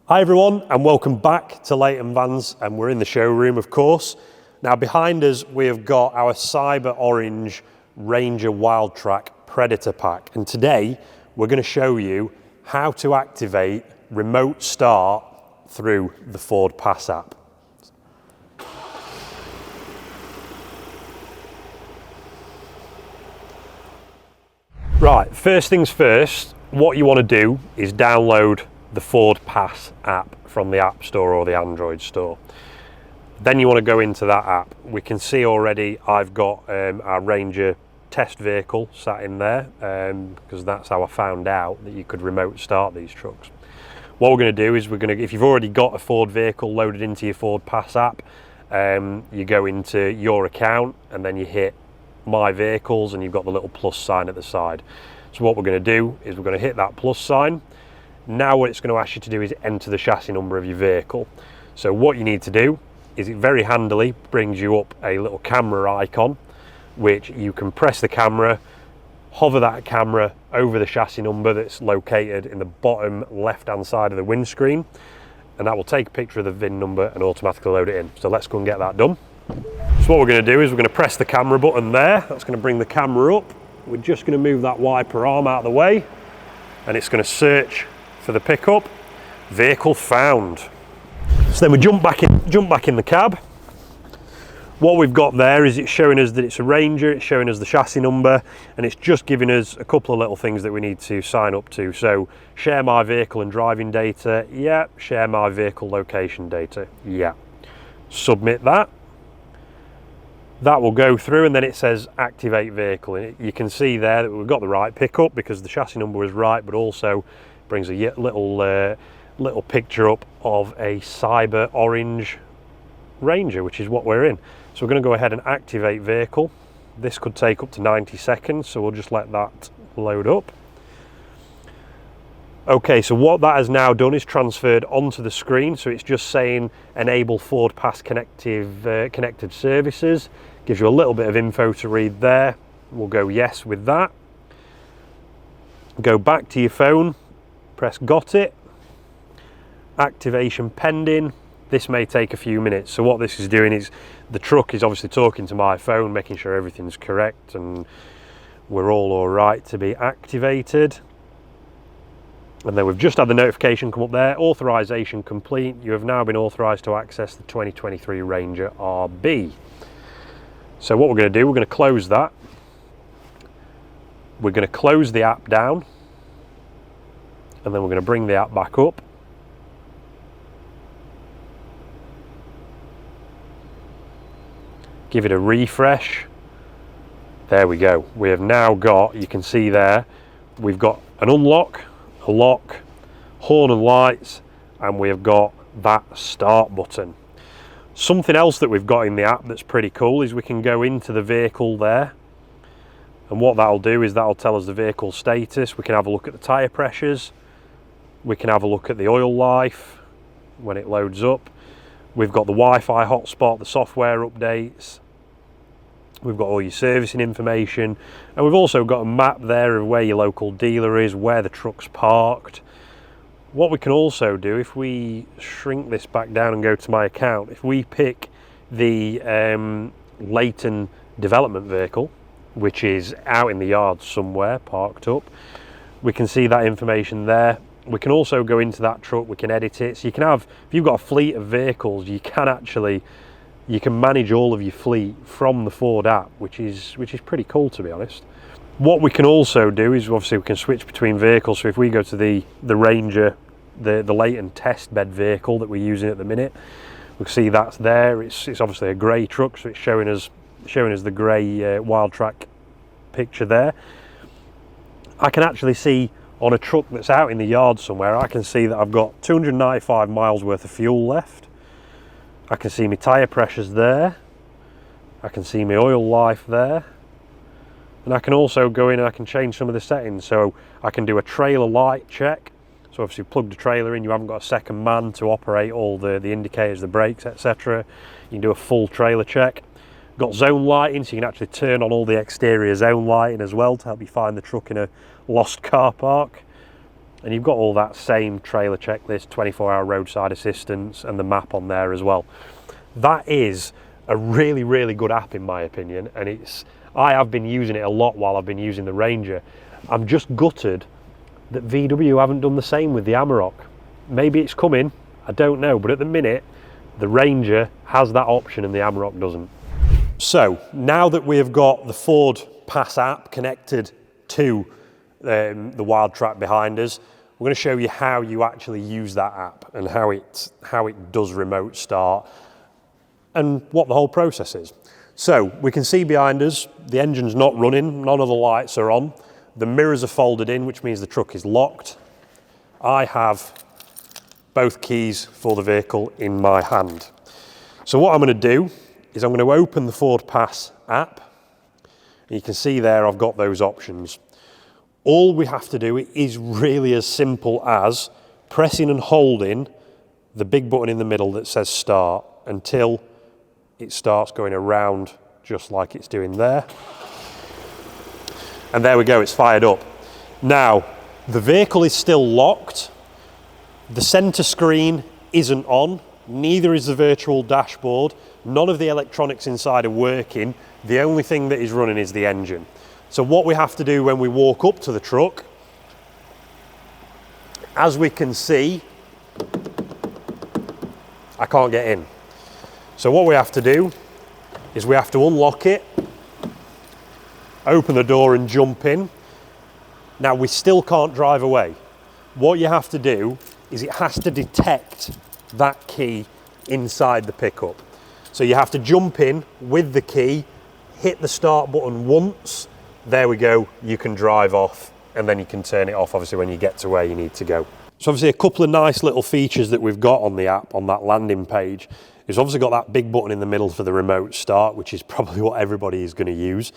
Hi everyone, and welcome back to Leighton Vans, and we're in the showroom, of course. Now behind us we have got our Cyber Orange Ranger Wildtrak Predator pack, and today we're going to show you how to activate remote start through the FordPass app. Right, first things first, what you want to do is download the FordPass app from the App Store or the Android Store. Then you want to go into that app. We can see already I've got our Ranger test vehicle sat in there because that's how I found out that you could remote start these trucks. What we're going to do is if you've already got a Ford vehicle loaded into your FordPass app, you go into your account and then you hit My Vehicles and you've got the little plus sign at the side. So what we're going to do is we're going to hit that plus sign. Now what it's going to ask you to do is enter the chassis number of your vehicle. So what you need to do is it very handily brings you up a little camera icon, which you can press the camera, hover that camera over the chassis number that's located in the bottom left hand side of the windscreen, and that will take a picture of the VIN number and automatically load it in. So let's go and get that done. So what we're going to do is we're going to press the camera button there. That's going to bring the camera up. We're just going to move that wiper arm out of the way, and it's going to search for the pickup. Vehicle found. So then we jump back in the cab. What we've got there is it's showing us that it's a Ranger, it's showing us the chassis number, and it's just giving us a couple of little things that we need to sign up to. So share my vehicle and driving data, yeah. Share my vehicle location data, yeah. Submit that. That will go through, and then it says activate vehicle. And you can see there that we've got the right pickup because the chassis number was right, but also brings a little picture up of a Cyber Orange Ranger, which is what we're in. So we're going to go ahead and activate vehicle. This could take up to 90 seconds, so we'll just let that load up. Okay, so what that has now done is transferred onto the screen, so it's just saying enable FordPass connected services. Gives you a little bit of info to read there. We'll go yes with that. Go back to your phone, press got it, activation pending. This may take a few minutes. So what this is doing is the truck is obviously talking to my phone, making sure everything's correct and we're all right to be activated. And then we've just had the notification come up there, authorization complete. You have now been authorized to access the 2023 Ranger RB. So what we're going to do, we're going to close that. We're going to close the app down, and then we're going to bring the app back up. Give it a refresh. There we go. We have now got, you can see there, we've got an unlock, a lock, horn and lights, and we have got that start button. Something else that we've got in the app that's pretty cool is we can go into the vehicle there, and what that'll do is that'll tell us the vehicle status. We can have a look at the tyre pressures, we can have a look at the oil life when it loads up. We've got the Wi-Fi hotspot, the software updates, we've got all your servicing information, and we've also got a map there of where your local dealer is, where the truck's parked. What we can also do, if we shrink this back down and go to my account, if we pick the Leighton development vehicle, which is out in the yard somewhere, parked up, we can see that information there. We can also go into that truck, we can edit it. So you can have, if you've got a fleet of vehicles, you can manage all of your fleet from the Ford app, which is pretty cool, to be honest. What we can also do is obviously we can switch between vehicles. So if we go to the Ranger, the Leighton test bed vehicle that we're using at the minute, we can see that's there. It's obviously a grey truck, so it's showing us the grey Wildtrak picture there. I can actually see on a truck that's out in the yard somewhere, I can see that I've got 295 miles worth of fuel left. I can see my tyre pressures there. I can see my oil life there. And I can also go in and I can change some of the settings. So I can do a trailer light check. So obviously plug the trailer in, you haven't got a second man to operate all the indicators, the brakes, etc. You can do a full trailer check. Got zone lighting, so you can actually turn on all the exterior zone lighting as well to help you find the truck in a lost car park. And you've got all that same trailer checklist, 24-hour roadside assistance, and the map on there as well. That is a really, really good app in my opinion, and I have been using it a lot while I've been using the Ranger. I'm just gutted that VW haven't done the same with the Amarok. Maybe it's coming, I don't know, but at the minute, the Ranger has that option and the Amarok doesn't. So, now that we have got the FordPass app connected to the wild track behind us, we're going to show you how you actually use that app and how it does remote start and what the whole process is. So we can see behind us the engine's not running, none of the lights are on, the mirrors are folded in, which means the truck is locked. I have both keys for the vehicle in my hand. So what I'm going to do is I'm going to open the FordPass app, and you can see there I've got those options. All we have to do is really as simple as pressing and holding the big button in the middle that says start until it starts going around just like it's doing there. And there we go, it's fired up. Now, the vehicle is still locked. The center screen isn't on, neither is the virtual dashboard. None of the electronics inside are working. The only thing that is running is the engine. So what we have to do when we walk up to the truck, as we can see, I can't get in. So what we have to do is we have to unlock it, open the door and jump in. Now we still can't drive away. What you have to do is it has to detect that key inside the pickup. So you have to jump in with the key, hit the start button once, there we go, you can drive off, and then you can turn it off obviously when you get to where you need to go. So obviously a couple of nice little features that we've got on the app, on that landing page, is obviously got that big button in the middle for the remote start, which is probably what everybody is going to use.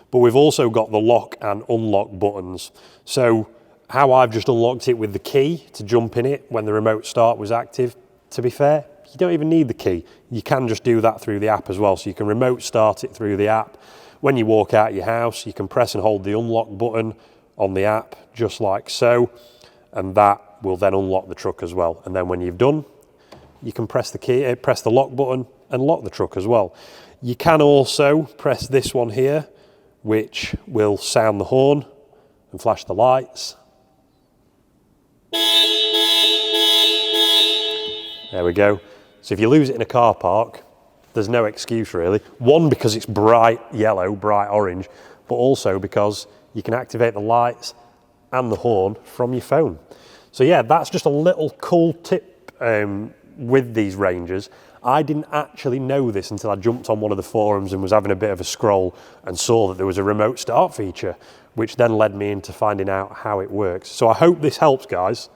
But we've also got the lock and unlock buttons. So how I've just unlocked it with the key to jump in it when the remote start was active, to be fair, you don't even need the key. You can just do that through the app as well. So you can remote start it through the app. When you walk out your house, you can press and hold the unlock button on the app, just like so, and that will then unlock the truck as well. And then when you've done, you can press the key, press the lock button and lock the truck as well. You can also press this one here, which will sound the horn and flash the lights. There we go. So if you lose it in a car park, there's no excuse really. One, because it's bright yellow, bright orange, but also because you can activate the lights and the horn from your phone. So yeah, that's just a little cool tip with these Rangers. I didn't actually know this until I jumped on one of the forums and was having a bit of a scroll and saw that there was a remote start feature, which then led me into finding out how it works. So I hope this helps, guys.